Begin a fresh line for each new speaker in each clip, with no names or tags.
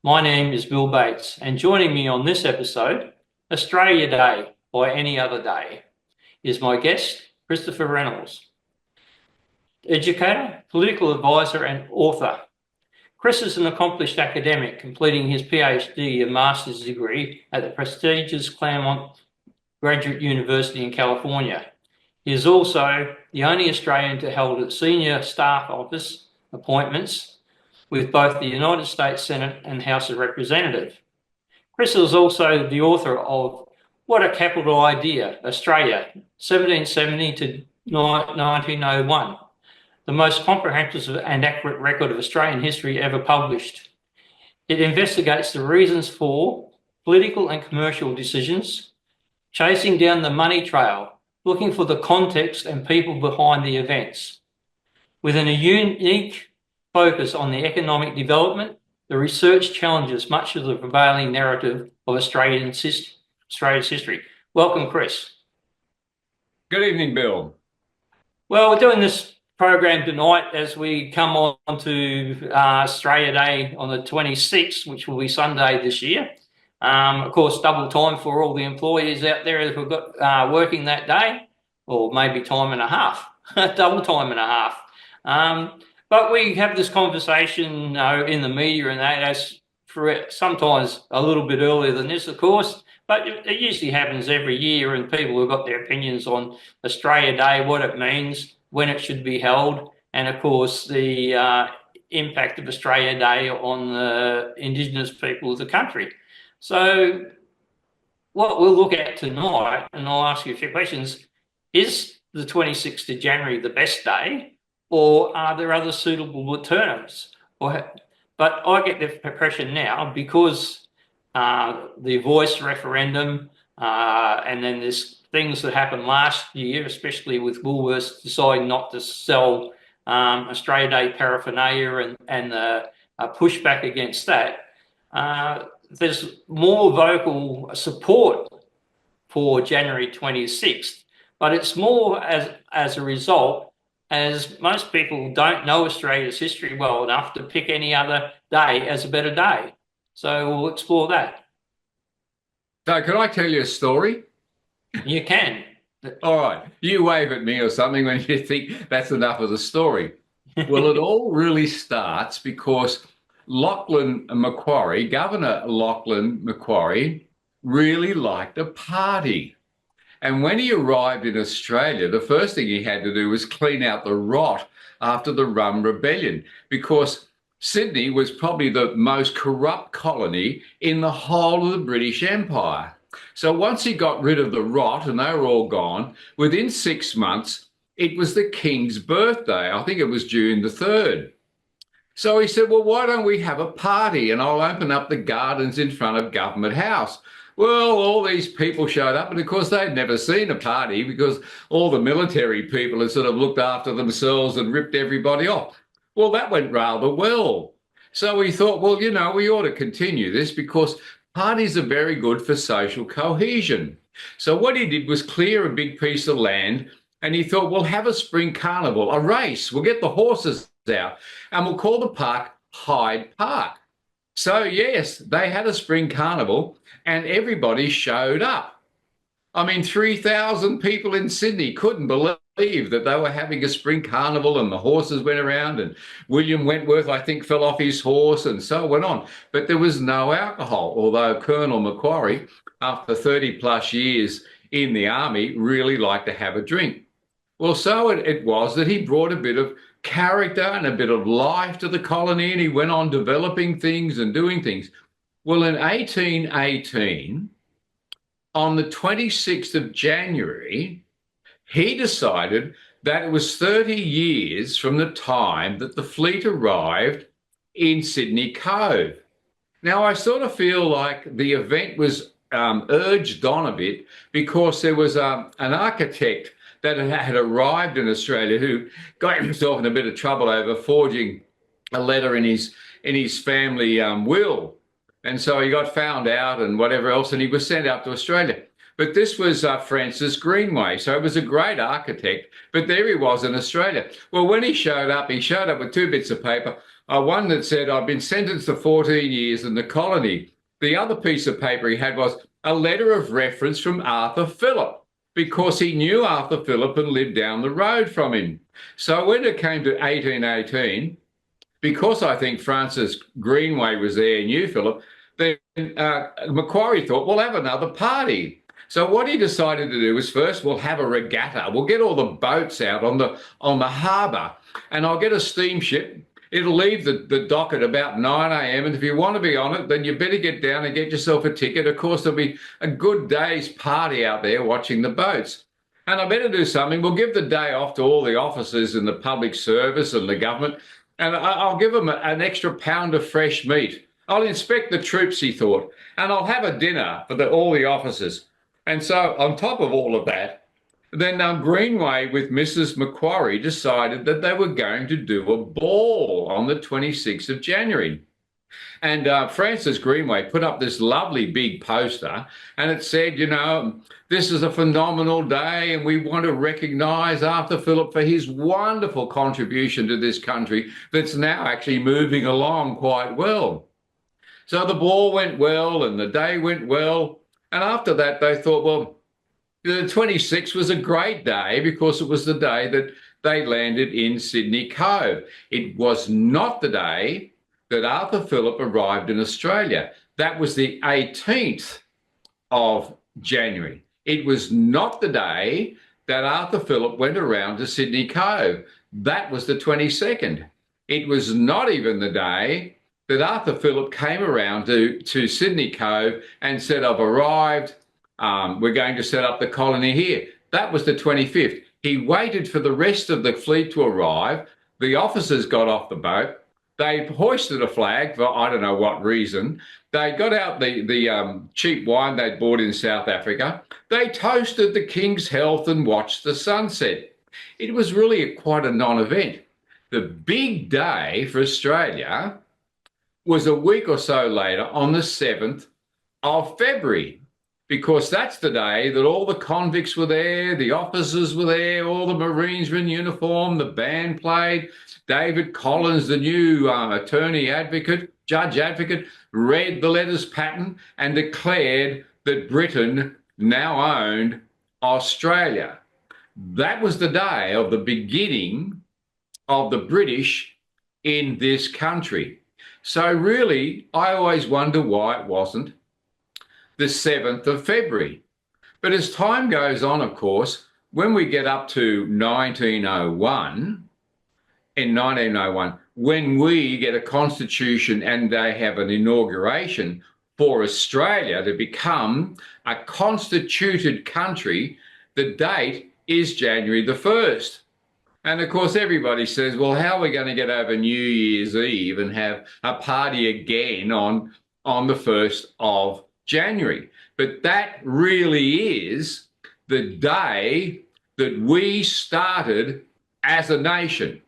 My name is Bill Bates, and joining me on this episode, Australia Day by Any Other Day, is my guest, Christopher Reynolds, educator, political advisor, and author. Chris is an accomplished academic, completing his PhD and master's degree at the prestigious Claremont Graduate University in California. He is also the only Australian to hold senior staff office appointments with both the United States Senate and House of Representatives. Chris is also the author of What a Capital Idea, Australia, 1770 to 1901, the most comprehensive and accurate record of Australian history ever published. It investigates the reasons for political and commercial decisions, chasing down the money trail, looking for the context and people behind the events. Within a unique focus on the economic development, the research challenges much of the prevailing narrative of Australia's history. Welcome, Chris.
Good evening, Bill.
Well, we're doing this program tonight as we come on to Australia Day on the 26th, which will be Sunday this year. Of course, double time for all the employees out there who've got working that day, or maybe time and a half, double time and a half. But we have this conversation in the media and that as for sometimes a little bit earlier than this, of course, but it usually happens every year and people have got their opinions on Australia Day, what it means, when it should be held, and of course the impact of Australia Day on the Indigenous people of the country. So what we'll look at tonight, and I'll ask you a few questions, is the 26th of January the best day? Or are there other suitable alternatives? But I get the impression now, because the voice referendum and then there's things that happened last year, especially with Woolworths deciding not to sell Australia Day paraphernalia and the pushback against that, there's more vocal support for January 26th, but it's more as a result, as most people don't know Australia's history well enough to pick any other day as a better day. So we'll explore that.
So can I tell you a story?
You can.
All right. You wave at me or something when you think that's enough of the story. Well, it all really starts because Governor Lachlan Macquarie, really liked a party. And when he arrived in Australia, the first thing he had to do was clean out the rot after the Rum Rebellion, because Sydney was probably the most corrupt colony in the whole of the British Empire. So once he got rid of the rot and they were all gone, within 6 months, it was the King's birthday. I think it was June the 3rd. So he said, well, why don't we have a party and I'll open up the gardens in front of Government House. Well, all these people showed up, and of course they'd never seen a party because all the military people had sort of looked after themselves and ripped everybody off. Well, that went rather well. So we thought, well, we ought to continue this because parties are very good for social cohesion. So what he did was clear a big piece of land, and he thought, we'll have a spring carnival, a race. We'll get the horses out, and we'll call the park Hyde Park. So yes, they had a spring carnival and everybody showed up. I mean, 3,000 people in Sydney couldn't believe that they were having a spring carnival, and the horses went around, and William Wentworth, I think, fell off his horse, and so went on. But there was no alcohol, although Colonel Macquarie, after 30 plus years in the army, really liked to have a drink. Well, so it was that he brought a bit of character and a bit of life to the colony, and he went on developing things and doing things. Well, in 1818, on the 26th of January, he decided that it was 30 years from the time that the fleet arrived in Sydney Cove. Now, I sort of feel like the event was urged on a bit because there was an architect that had arrived in Australia who got himself in a bit of trouble over forging a letter in his family will. And so he got found out and whatever else, and he was sent out to Australia. But this was Francis Greenway. So he was a great architect, but there he was in Australia. Well, when he showed up with two bits of paper. One that said, I've been sentenced to 14 years in the colony. The other piece of paper he had was a letter of reference from Arthur Phillip, because he knew Arthur Phillip and lived down the road from him. So when it came to 1818, because I think Francis Greenway was there, knew Phillip, then Macquarie thought, we'll have another party. So what he decided to do was, first we'll have a regatta. We'll get all the boats out on the harbour, and I'll get a steamship. It'll leave the dock at about 9 a.m. And if you want to be on it, then you better get down and get yourself a ticket. Of course, there'll be a good day's party out there watching the boats. And I better do something. We'll give the day off to all the officers in the public service and the government. And I'll give them an extra pound of fresh meat. I'll inspect the troops, he thought. And I'll have a dinner for all the officers. And so on top of all of that, then Greenway with Mrs. Macquarie decided that they were going to do a ball on the 26th of January. And Francis Greenway put up this lovely big poster, and it said, this is a phenomenal day, and we want to recognise Arthur Phillip for his wonderful contribution to this country that's now actually moving along quite well. So the ball went well, and the day went well. And after that, they thought, well, the 26th was a great day because it was the day that they landed in Sydney Cove. It was not the day that Arthur Phillip arrived in Australia. That was the 18th of January. It was not the day that Arthur Phillip went around to Sydney Cove. That was the 22nd. It was not even the day that Arthur Phillip came around to Sydney Cove and said, I've arrived. We're going to set up the colony here. That was the 25th. He waited for the rest of the fleet to arrive. The officers got off the boat. They hoisted a flag for I don't know what reason. They got out the cheap wine they'd bought in South Africa. They toasted the king's health and watched the sunset. It was really quite a non-event. The big day for Australia was a week or so later on the 7th of February. Because that's the day that all the convicts were there, the officers were there, all the Marines were in uniform, the band played. David Collins, the new judge advocate, read the letters patent and declared that Britain now owned Australia. That was the day of the beginning of the British in this country. So really, I always wonder why it wasn't the 7th of February. But as time goes on, of course, when we get up to 1901, when we get a constitution and they have an inauguration for Australia to become a constituted country, the date is January the 1st. And of course, everybody says, well, how are we going to get over New Year's Eve and have a party again on the 1st of January? But that really is the day that we started as a nation.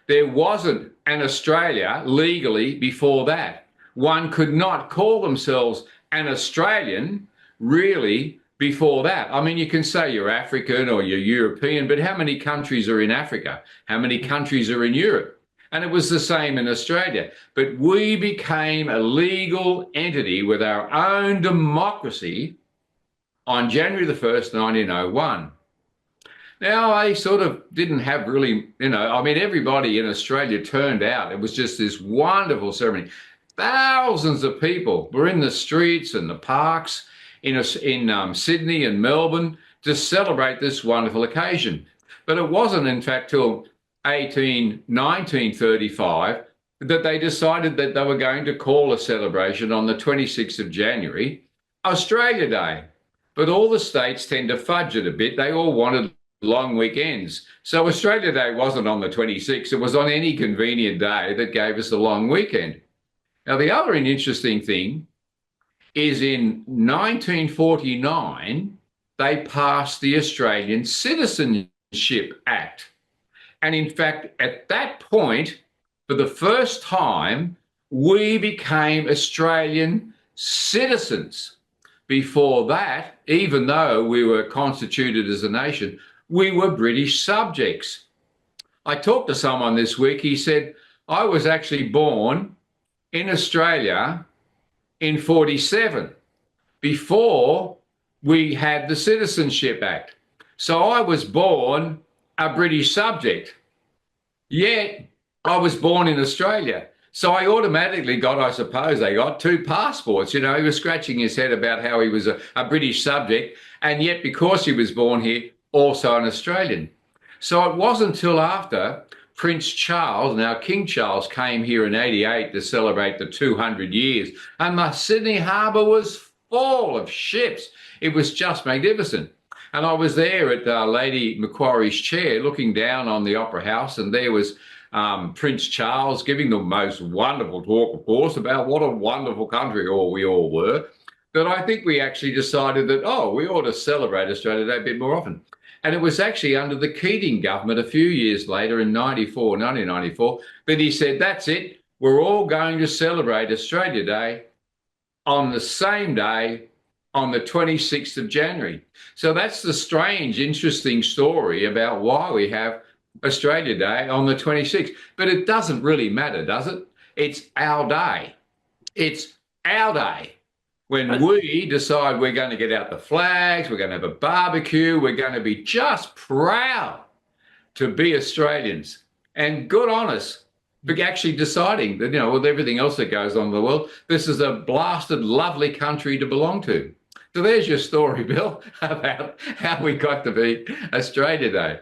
There wasn't an Australia legally before that. One could not call themselves an Australian really before that. I mean, you can say you're African or you're European, but how many countries are in Africa? How many countries are in Europe? And it was the same in Australia. But we became a legal entity with our own democracy on January the 1st, 1901. Now, I sort of didn't have really, everybody in Australia turned out. It was just this wonderful ceremony. Thousands of people were in the streets and the parks in Sydney and Melbourne to celebrate this wonderful occasion. But it wasn't, in fact, till 1935 that they decided that they were going to call a celebration on the 26th of January Australia Day. But all the states tend to fudge it a bit. They all wanted long weekends. So Australia Day wasn't on the 26th. It was on any convenient day that gave us a long weekend. Now, the other interesting thing is in 1949, they passed the Australian Citizenship Act. And in fact, at that point, for the first time, we became Australian citizens. before that, even though we were constituted as a nation, we were British subjects. I talked to someone this week. He said, I was actually born in Australia in 47, before we had the Citizenship Act. So I was born a British subject, yet I was born in Australia. So I automatically got, I suppose they got, two passports. You know, he was scratching his head about how he was a British subject, and yet because he was born here, also an Australian. So it wasn't until after Prince Charles, now King Charles, came here in 88 to celebrate the 200 years, and the Sydney Harbour was full of ships. It was just magnificent. And I was there at Lady Macquarie's chair looking down on the Opera House, and there was Prince Charles giving the most wonderful talk, of course, about what a wonderful country we all were, that I think we actually decided that, oh, we ought to celebrate Australia Day a bit more often. And it was actually under the Keating government a few years later in 1994, that he said, that's it, we're all going to celebrate Australia Day on the same day, on the 26th of January. So that's the strange, interesting story about why we have Australia Day on the 26th. But it doesn't really matter, does it? It's our day. It's our day. When we decide we're going to get out the flags, we're going to have a barbecue, we're going to be just proud to be Australians. And good on us for actually deciding that, you know, with everything else that goes on in the world, this is a blasted, lovely country to belong to. So there's your story, Bill, about how we got to be Australia Day.